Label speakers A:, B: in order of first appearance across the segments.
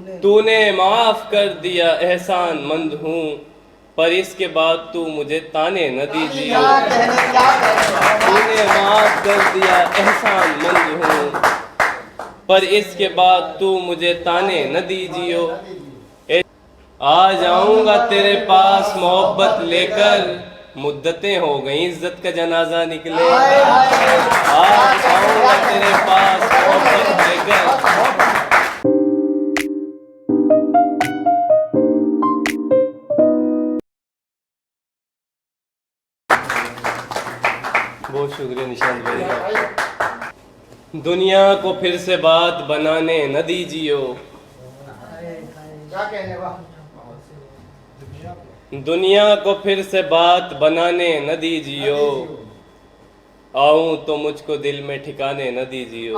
A: तूने माफ कर दिया, एहसान मंद हूँ, पर इसके बाद तू मुझे ताने न दीजिए। तूने माफ कर दिया, एहसान मंद हूँ, पर इसके बाद तू मुझे ताने न दीजियो। आ जाऊंगा तेरे पास मोहब्बत लेकर, मुद्दतें हो गई इज्जत का जनाजा निकले। आ जाऊंगा तेरे पास मोहब्बत लेकर। बहुत शुक्रिया निशांत भाई। दुनिया को फिर से बात बनाने न दीजियो। दुनिया को फिर से बात बनाने न दीजियो। आऊं तो मुझको दिल में ठिकाने न दीजियो।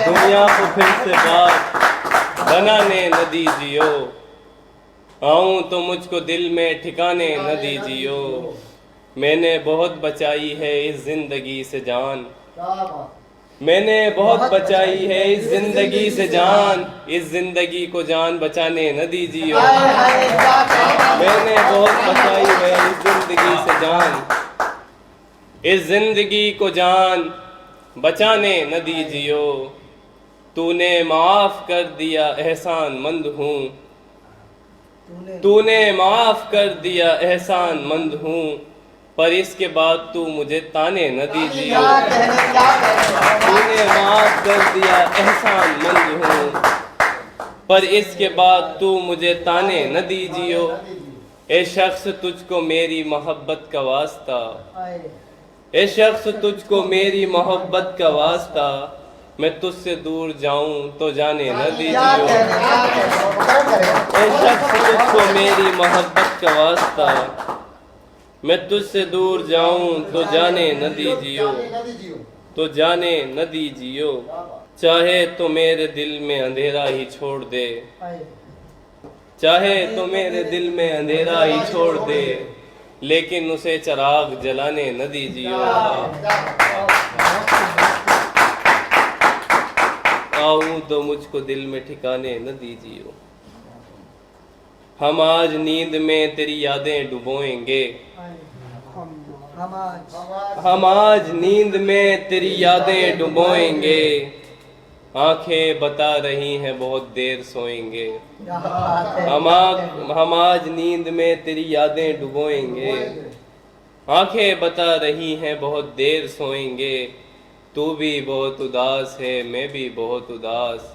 A: दुनिया को फिर से बात बनाने न दीजियो। आऊं तो मुझको दिल में ठिकाने न दीजियो। मैंने बहुत बचाई है इस जिंदगी से जान। मैंने बहुत बचाई है इस जिंदगी से जान। इस जिंदगी को जान बचाने न दीजिए। मैंने बहुत बचाई है इस जिंदगी से जान। इस जिंदगी को जान बचाने न दीजिए। तूने माफ कर दिया, एहसान मंद हूँ। तूने माफ कर दिया, एहसान मंद हूँ, पर इसके बाद तू मुझे ताने न दीजिए। तूने माफ कर दिया, एहसान मंद हूँ, पर इसके बाद तू मुझे ताने न दीजिए। ए शख्स तुझको मेरी मोहब्बत का वास्ता। ए शख्स तुझको मेरी मोहब्बत का वास्ता। मैं तुझसे दूर जाऊं तो जाने न दीजिए। ए शख्स तुझको मेरी मोहब्बत का वास्ता। मैं तुझसे दूर जाऊं तो जाने न दीजियो। तो जाने न दीजियो। चाहे तो मेरे दिल में अंधेरा ही छोड़ दे। चाहे तो मेरे दिल में अंधेरा ही छोड़ दे, लेकिन उसे चिराग जलाने न दीजियो। आऊं तो मुझको दिल में ठिकाने न दीजियो। हम आज नींद में तेरी यादें डुबोएंगे। हम आज नींद में तेरी यादें डुबोएंगे। आंखें बता रही हैं बहुत देर सोएंगे। हम आज नींद में तेरी यादें डुबोएंगे। आंखें बता रही हैं बहुत देर सोएंगे। तू भी बहुत उदास है, मैं भी बहुत उदास।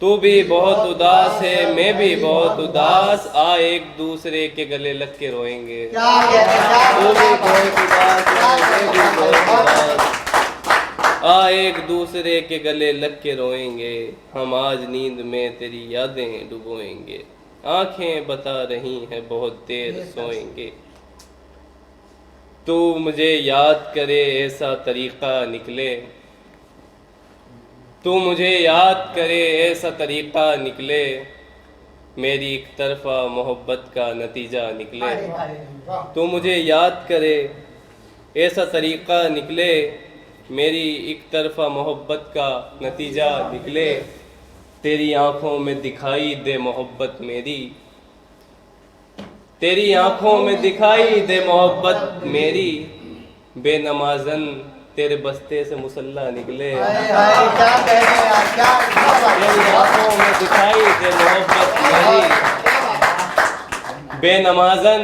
A: तू भी बहुत उदास है, मैं भी बहुत उदास। आ एक दूसरे के गले लग के रोएंगे। तू भी बहुत उदास है, मैं भी बहुत उदास। आ एक दूसरे के गले लग के रोएंगे। हम आज नींद में तेरी यादें डुबोएंगे। आंखें बता रही हैं बहुत देर सोएंगे। तू मुझे याद करे ऐसा तरीका निकले। तू मुझे याद करे ऐसा तरीका निकले। मेरी एक तरफा मोहब्बत का नतीजा निकले। तू मुझे याद करे ऐसा तरीका निकले। मेरी एक तरफा मोहब्बत का नतीजा निकले। तेरी आंखों में दिखाई दे मोहब्बत मेरी। तेरी आंखों में दिखाई दे मोहब्बत मेरी। बेनमाज़न तेरे बस्ते से मुसल्ला निकले। तेरी आंखों में दिखाई दे मोहब्बत मेरी। बेनमाज़न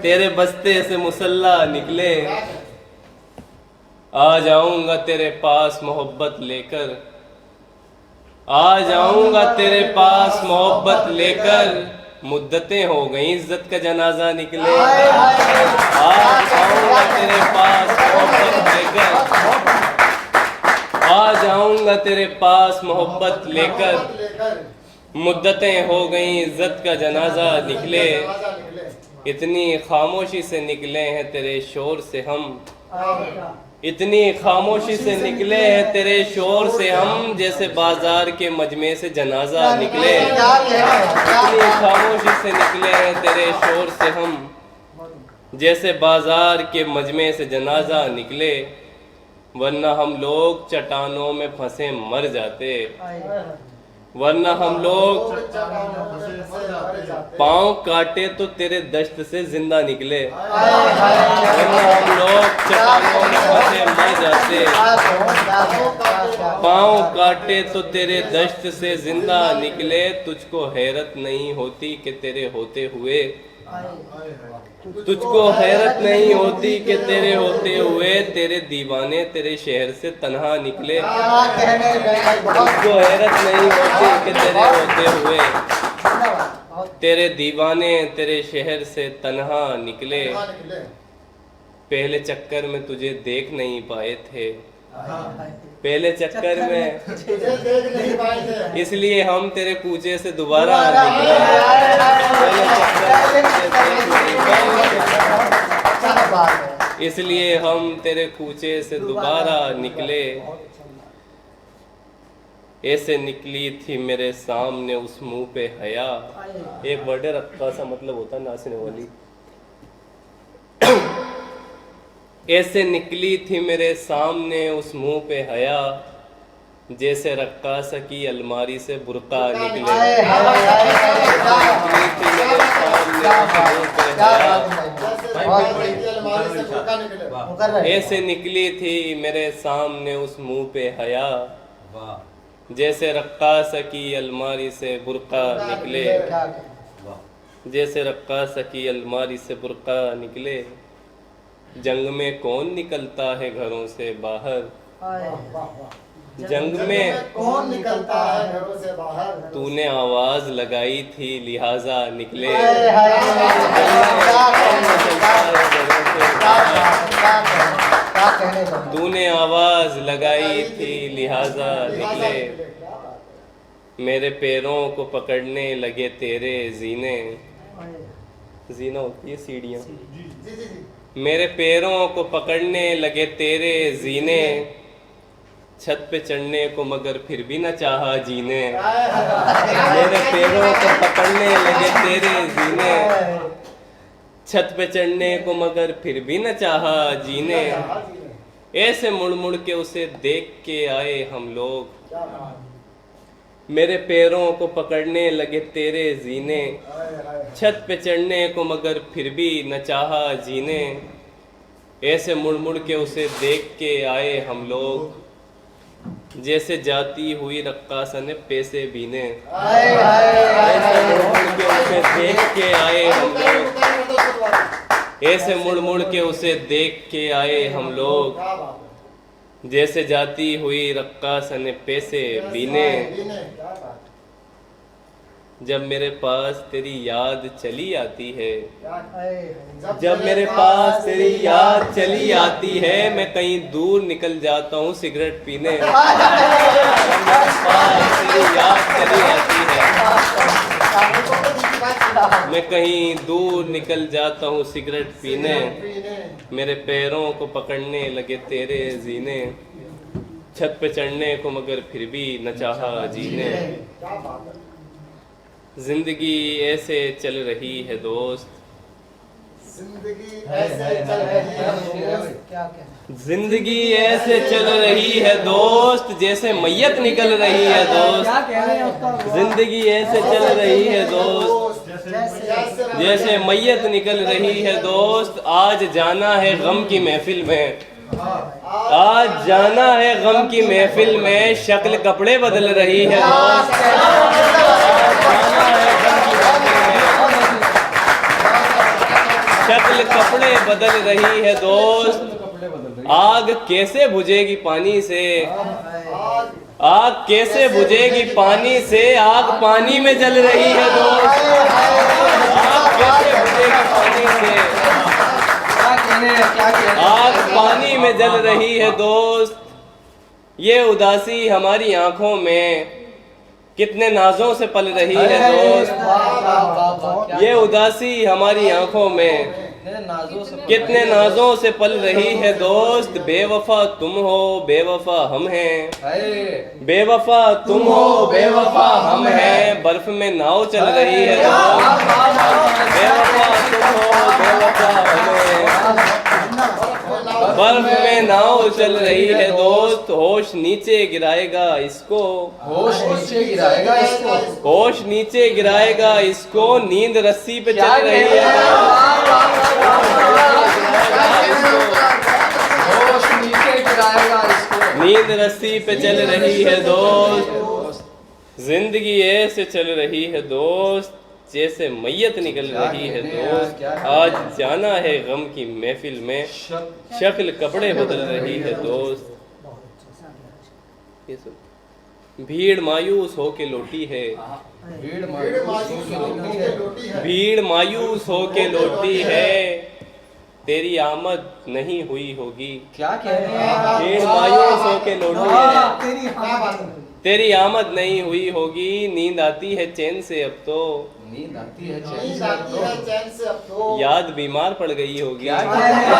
A: तेरे बस्ते से मुसल्ला निकले। आ जाऊंगा तेरे पास मोहब्बत लेकर। आ जाऊंगा तेरे पास मोहब्बत लेकर। मुद्दतें हो गई इज्जत का जनाजा निकले। आ जाऊंगा तेरे पास मोहब्बत लेकर। आ जाऊंगा तेरे पास मोहब्बत लेकर। मुद्दतें हो गई इज्जत का जनाजा निकले। इतनी खामोशी से निकले हैं तेरे शोर से हम। इतनी खामोशी से निकले हैं तेरे शोर से हम। जैसे बाजार के मजमे से जनाजा निकले। इतनी खामोशी से निकले हैं तेरे शोर से हम। जैसे बाजार के मजमे से जनाजा निकले। वरना हम लोग चट्टानों में फंसे मर जाते, वरना हम लोग पांव काटे तो तेरे दश्त से जिंदा निकले, वरना हम लोग चट्टानों में फंसे मर जाते, पांव काटे तो तेरे दश्त से जिंदा निकले। तुझको हैरत नहीं होती कि तेरे होते हुए, तुझको हैरत नहीं होती कि तेरे होते हुए तेरे दीवाने तेरे शहर से तन्हा निकले, तुझको हैरत नहीं होती कि तेरे होते हुए तेरे दीवाने तेरे शहर से तन्हा निकले। पहले चक्कर में तुझे देख नहीं पाए थे, पहले चक्कर में इसलिए हम तेरे कूचे से दोबारा निकले, इसलिए हम तेरे कूचे से दोबारा निकले। ऐसे निकली थी मेरे सामने उस मुंह पे हया, एक वर्ड रखा सा मतलब होता नाचने वाली। ऐसे निकली थी मेरे सामने उस मुंह पे हया, जैसे रक्कासा की अलमारी से बुर्का निकले। ऐसे निकली थी मेरे सामने उस मुंह पे हया, जैसे रक्कासा की अलमारी से बुर्का निकले, जैसे रक्कासा की अलमारी से बुर्का निकले। जंग में कौन निकलता है घरों से बाहर, जंग में
B: कौन निकलता है घरों से बाहर,
A: तूने आवाज लगाई थी लिहाजा निकले। तूने आवाज लगाई थी लिहाजा निकले। मेरे पैरों को पकड़ने लगे तेरे जीने, जीना होती है सीढ़ियाँ, मेरे पैरों को पकड़ने लगे तेरे जीने, छत पे चढ़ने को मगर फिर भी न चाहा जीने। मेरे पैरों को पकड़ने लगे तेरे जीने, छत पे चढ़ने को मगर फिर भी न चाहा जीने। ऐसे मुड़ मुड़ के उसे देख के आए हम लोग, मेरे पैरों को पकड़ने लगे तेरे जीने, छत पे चढ़ने को मगर फिर भी न चाहा जीने। ऐसे मुड़ मुड़ के उसे देख के आए हम लोग, जैसे जाती हुई रक्कासा ने पैसे बीने। ऐसे मुड़ मुड़ के उसे देख के आए हम लोग, ऐसे मुड़ मुड़ के उसे देख के आए हम लोग, जैसे जाती हुई रक्कासा ने पैसे बीने। जब मेरे पास तेरी याद चली आती है, जब मेरे पास तेरी याद चली आती है, मैं कहीं दूर निकल जाता हूँ सिगरेट पीने। जब मेरे पास तेरी याद चली आती है, मैं कहीं दूर निकल जाता हूँ सिगरेट पीने। मेरे पैरों को पकड़ने लगे तेरे जीने, छत पे चढ़ने को मगर फिर भी न चाहा जीने। जिंदगी ऐसे चल रही है दोस्त,
B: जिंदगी ऐसे चल रही है दोस्त,
A: जिंदगी ऐसे चल रही है दोस्त, जैसे मैयत निकल रही है दोस्त। जिंदगी ऐसे चल रही है दोस्त, जैसे मैयत निकल रही है दोस्त। आज जाना है गम की महफिल में, आज जाना है गम की महफिल में, शक्ल कपड़े बदल रही है दोस्त। शक्ल कपड़े बदल रही है दोस्त। आग कैसे बुझेगी पानी से, आग कैसे बुझेगी पानी से, आग पानी में जल रही है दोस्त। आग कैसे बुझेगी पानी से, आग पानी में जल रही है दोस्त। ये उदासी हमारी आंखों में कितने नाजों से पल रही है दोस्त। ये उदासी हमारी आंखों में कितने नाजों से पल रही है दोस्त। बेवफा तुम हो बेवफा हम हैं, बेवफा तुम हो बेवफा हम हैं, बर्फ में नाव चल रही है दोस्त। बेवफा तुम हो बेवफा हम हैं, बर्फ में नाव चल रही है दोस्त, होश नीचे गिराएगा इसको,
C: होश नीचे गिराएगा इसको,
A: होश नीचे गिराएगा इसको, नींद रस्सी पे चल रही है,
C: होश नीचे गिराएगा इसको,
A: नींद रस्सी पे चल रही है दोस्त, जिंदगी ऐसे चल रही है दोस्त जैसे मैयत निकल रही है दोस्त, आज जाना है गम की महफिल में, शक्ल कपड़े बदल रही है दोस्त। ये सुन, भीड़ मायूस होके लौटी है,
C: भीड़ मायूस होती है,
A: भीड़ मायूस होके लौटी है, तेरी आमद नहीं हुई होगी,
C: क्या कह रहे हैं?
A: भीड़ मायूस होके लौटी है, तेरी आमद नहीं हुई होगी, नींद आती है चैन से अब तो,
C: नींद आती है
B: नींद आती है चैन से अब तो,
A: याद बीमार पड़ गई होगी,
C: क्या कह रहे हैं?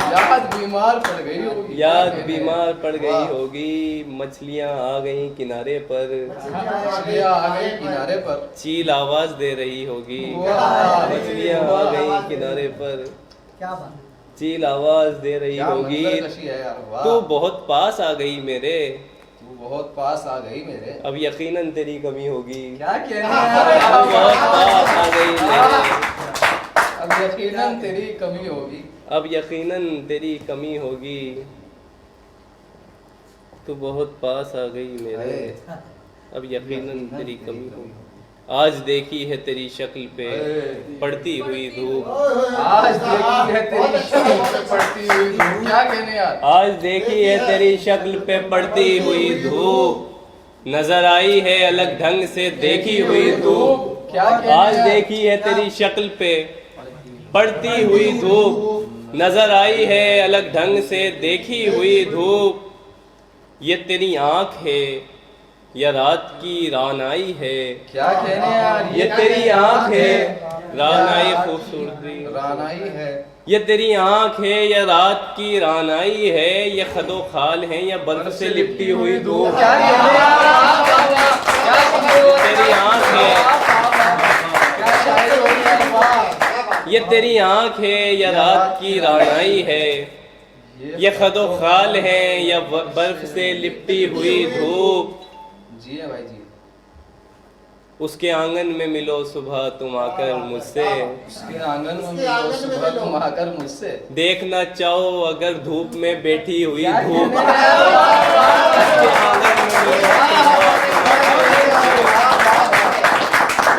C: याद बीमार पड़ गई होगी,
A: याद बीमार पड़ गई होगी, मछलियां आ गई किनारे पर,
C: मछलियां आ गई किनारे पर,
A: चील आवाज दे रही होगी,
C: वाह।
A: मछलियां आ गई किनारे पर,
B: क्या बात,
A: चील आवाज दे रही
C: क्या
A: होगी,
C: मंजर कशी है यार, वाह।
A: तू बहुत पास आ गई मेरे,
C: तू बहुत पास आ गई मेरे,
A: अब यकीनन तेरी कमी होगी,
C: क्या कह रहे
A: अब बहुत पास आ गई मेरे,
C: अब यकीनन तेरी कमी होगी,
A: अब यकीनन तेरी कमी होगी, तू बहुत पास आ गई मेरे, अब यकीनन तेरी कमी होगी, आज देखी है तेरी शक्ल पे पड़ती हुई धूप,
C: आज देखी है तेरी शक्ल पे पड़ती हुई धूप, क्या कहने यार,
A: आज देखी है तेरी शक्ल पे पड़ती हुई धूप, नजर आई है अलग ढंग से देखी हुई धूप,
C: क्या कहने
A: आज
C: यार?
A: देखी है तेरी शक्ल पे पड़ती हुई धूप, नजर आई है अलग ढंग से देखी हुई धूप, ये तेरी आंख है या रात की रानाई है,
C: क्या कहने यार,
A: ये तेरी आंख है रानाई खूबसूरती,
C: रानाई है,
A: ये तेरी आंख है या रात की रानाई है, ये खदो खाल है या बर्फ से लिपटी हुई धूप,
C: क्या कहने यार, क्या
A: तेरी आंख है,
C: क्या शायरी हो रही है, वाह।
A: ये तेरी आंख है या रात की रानाई है, ये खदो खाल है या बर्फ से लिपटी हुई धूप,
C: जी है भाई जी,
A: उसके आंगन में मिलो सुबह तुम आकर मुझसे,
C: उसके आंगन में मिलो सुबह तुम आकर मुझसे,
A: देखना चाहो अगर धूप में बैठी हुई धूप,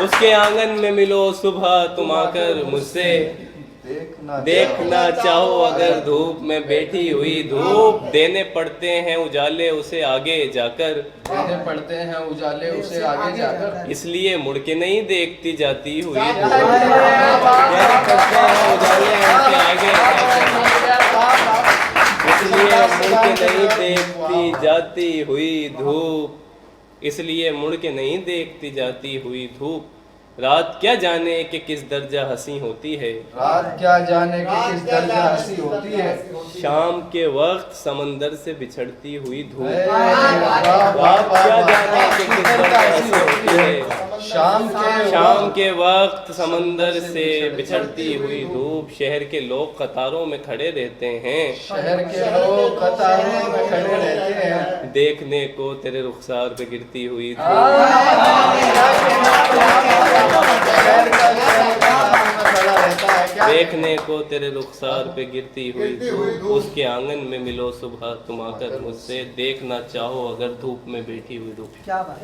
A: उसके आंगन में मिलो सुबह तुम आकर मुझसे, देखना चाहो अगर धूप में बैठी हुई धूप, देने पड़ते हैं उजाले उसे आगे जाकर,
C: देने पड़ते हैं उजाले उसे आगे जाकर,
A: इसलिए मुड़ के नहीं देखती जाती हुई धूप, देने पड़ते हैं उजाले उसे आगे जाकर, इसलिए मुड़ के नहीं देखती जाती हुई धूप, इसलिए मुड़ के नहीं देखती जाती हुई धूप, रात क्या जाने कि किस दर्जा हंसी होती है,
C: रात क्या जाने कि किस दर्जा हंसी होती है,
A: शाम के वक्त समंदर से बिछड़ती हुई धूप,
C: रात
A: रात क्या जाने कि किस दर्जा हंसी होती है, शाम के वक्त समंदर से बिछड़ती हुई धूप, शहर के लोग कतारों में खड़े रहते हैं,
C: शहर के लोग कतारों में खड़े रहते हैं,
A: देखने को तेरे रुखसार पे गिरती हुई धूप, देखने को तेरे रुखसार पे गिरती हुई धूप, उसके आंगन में मिलो सुबह तुम आकर मुझसे, देखना चाहो अगर धूप में बैठी हुई धूप।
B: क्या बात,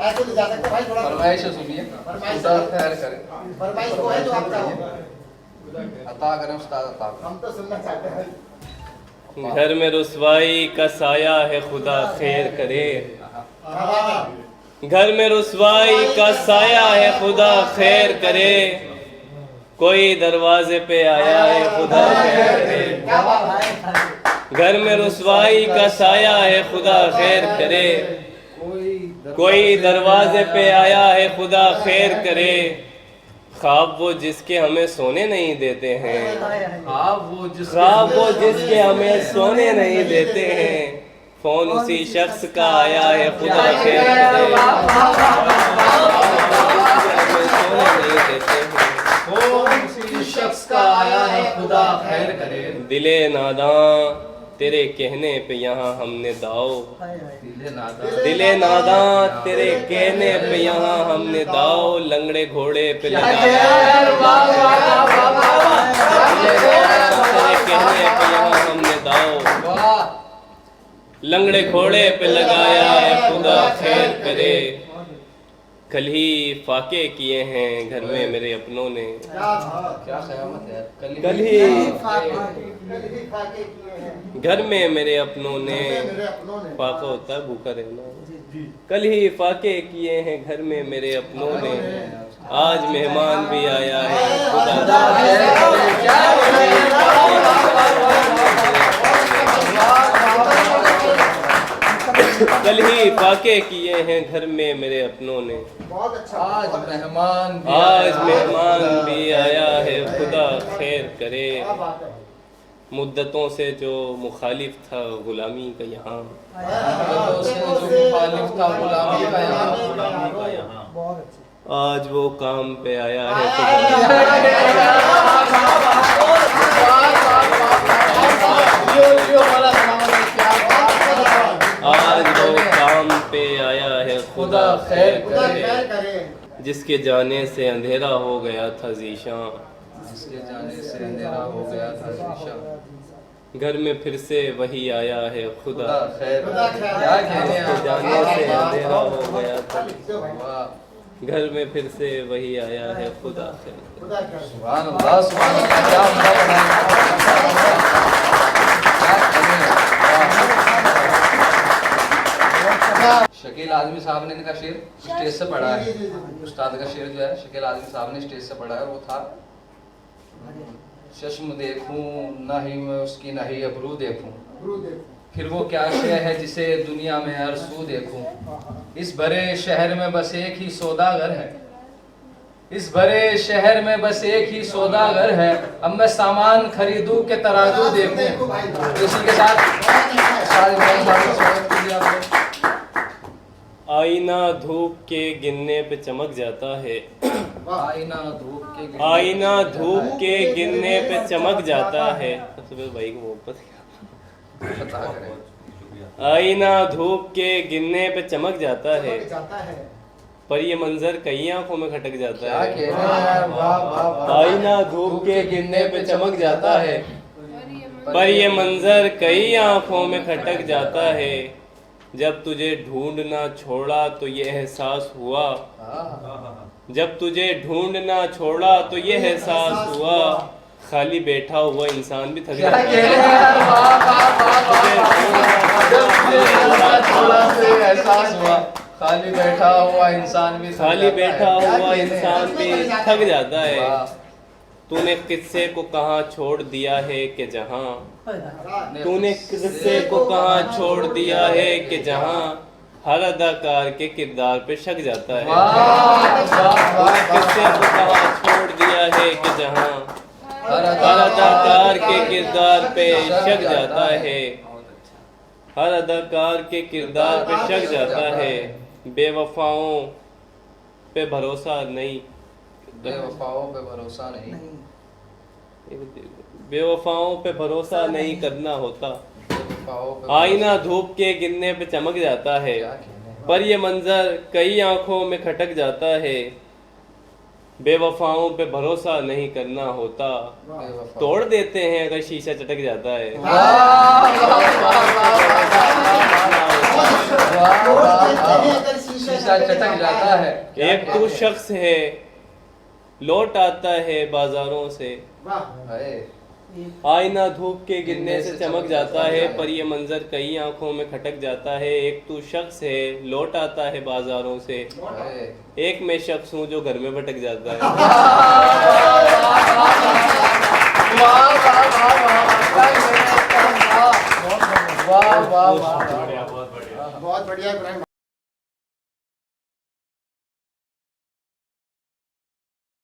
B: ऐसे नहीं जा सकते भाई, थोड़ा
C: फरमाइश सुनिए, खुदा खैर करे,
B: फरमाइश वो है जो आप चाहो,
C: अता करें उस्ताद, अता करें।
B: हम तो सुनना चाहते हैं।
A: घर में रुसवाई का साया है खुदा खैर करे, घर में रुसवाई का साया है खुदा खैर करे, कोई दरवाजे पे आया है खुदा खैर करे, घर में रुसवाई का साया है खुदा खैर करे, कोई दरवाजे पे आया है खुदा खैर करे, ख्वाब वो जिसके हमें सोने नहीं देते हैं,
C: ख्वाब वो
A: जिसके हमें सोने नहीं देते हैं, फोन उसी शख्स का आया है, खुदा खैर करे। सोने नहीं देते हैं,
C: फोन उसी शख्स का आया है, खुदा खैर करे।
A: दिले नादां तेरे कहने पे यहाँ हमने दाव, दिले नादां तेरे कहने पे यहाँ हमने दाव, लंगड़े घोड़े पे लगाया तेरे कहने पे यहाँ हमने दाव, लंगड़े घोड़े पे लगाया है, खुदा खैर करे। कल ही फाके किए हैं घर में मेरे अपनों ने,
C: क्या क़यामत है।
A: कल ही घर में मेरे अपनों ने, फाका होता है भूखा रहना। कल ही फाके किए हैं घर में मेरे अपनों ने, आज मेहमान भी आया है, खुदा कल ही फाके किए हैं घर में मेरे अपनों ने,
B: बहुत अच्छा।
C: आज मेहमान
A: भी आया है, खुदा खैर करे।
B: क्या बात है।
A: मुद्दतों से जो मुखालिफ था गुलामी का यहाँ,
C: मुद्दतों से जो मुखालिफ था गुलामी का यहाँ,
B: बहुत अच्छा।
A: आज वो काम पे आया है, आज वो काम पे आया है, खुदा खैर
B: खुदा
A: करे।
B: खैर करे।
A: जिसके जाने से अंधेरा हो गया था ज़ीशां,
C: जिसके जाने से अंधेरा हो गया था ज़ीशां,
A: घर में फिर से वही आया है, खुदा
C: खुदा खैर
B: खुदा
C: करे।
B: खैर
C: क्या
B: करे।
C: कहने
A: जिसके जाने से अंधेरा हो गया था,
C: वाह,
A: घर में फिर से वही आया है, खुदा खैर करे।
B: खुदा खैर करे।
C: सुभान अल्लाह, सुभान अल्लाह, क्या उम्दा बनाया। क्या कहने, वाह। शकील आदमी साहब ने इनका शेर स्टेज से पढ़ा है, उस्ताद का शेर जो है शकील आदमी साहब ने स्टेज से पढ़ा है, वो था चश्म देखूं ना ही मैं उसकी ना ही अबरू देखूं,
B: गुरु देव।
C: फिर वो क्या शय है जिसे दुनिया में हर सू देखूं। इस भरे शहर में बस एक ही सौदागर है, इस भरे शहर में बस एक ही सौदागर है, अब मैं सामान खरीदूं के तराजू देखूं। इसी के साथ
A: आईना धूप के गिरने पे चमक जाता है,
C: आईना धूप के
A: आईना धूप के गिरने पे चमक जाता है। सुबह भाई को मोहब्बत
C: पता करें।
A: आईना धूप के गिरने पे चमक जाता है,
B: जाता है।
A: पर ये मंजर कई आंखों में खटक जाता
C: क्या
A: है।
C: कहना है, वाह वाह वाह।
A: आईना धूप के गिरने पे चमक जाता है, पर ये मंजर कई आंखों में खटक जाता है। जब तुझे ढूंढना छोड़ा तो ये एहसास हुआ, जब तुझे ढूंढना छोड़ा तो ये एहसास हुआ, खाली बैठा हुआ इंसान भी थक
C: क्या
A: जाता
C: कह
A: है।
C: रहे हैं, वाह वाह वाह वाह। जब तुझे थोड़ा से एहसास हुआ, खाली बैठा हुआ इंसान भी थक
A: खाली
C: जाता
A: बैठा
C: है। क्या
A: हुआ
C: कहने हैं?
A: इंसान भी थक जाता है।
C: वाह।
A: तूने किस्से को कहाँ छोड़ दिया है कि जहाँ,
C: ने
A: तूने किस्से को कहाँ छोड़ दिया है कि जहाँ, हर अदाकार के किरदार पे शक जाता है।
C: वाह वाह वाह।
A: किस्से को कहाँ छोड़ दिया है कि जहाँ, हर अदाकार के किरदार पे शक जाता है, हर अदाकार के किरदार पे शक जाता है। बेवफाओं पे भरोसा नहीं,
C: बेवफाओं पे भरोसा नहीं,
A: बेवफाओं पे भरोसा नहीं करना होता।
C: बेवफाओं पे
A: आईना धूप के गिरने पे चमक जाता है,
C: क्या कहने हैं?
A: पर ये मंजर कई आंखों में खटक जाता है। बेवफाओं पे भरोसा नहीं करना होता,
C: बेवफा।
A: तोड़ देते हैं अगर शीशा चटक जाता है।
C: वाह वाह वाह वाह। शीशा चटक जाता है।
A: एक तू शख्स है लौट आता है बाजारों से,
C: हाय।
A: आईना धूप के गिरने से चमक जाता है, पर ये मंजर कई आंखों में खटक जाता है। एक तू शख्स है लौट आता है बाजारों से,
C: हाय।
A: एक मैं शख्स हूँ जो घर में भटक जाता है।
C: वाह वाह वाह वाह वाह वाह वाह।
B: बहुत बढ़िया इब्राहिम।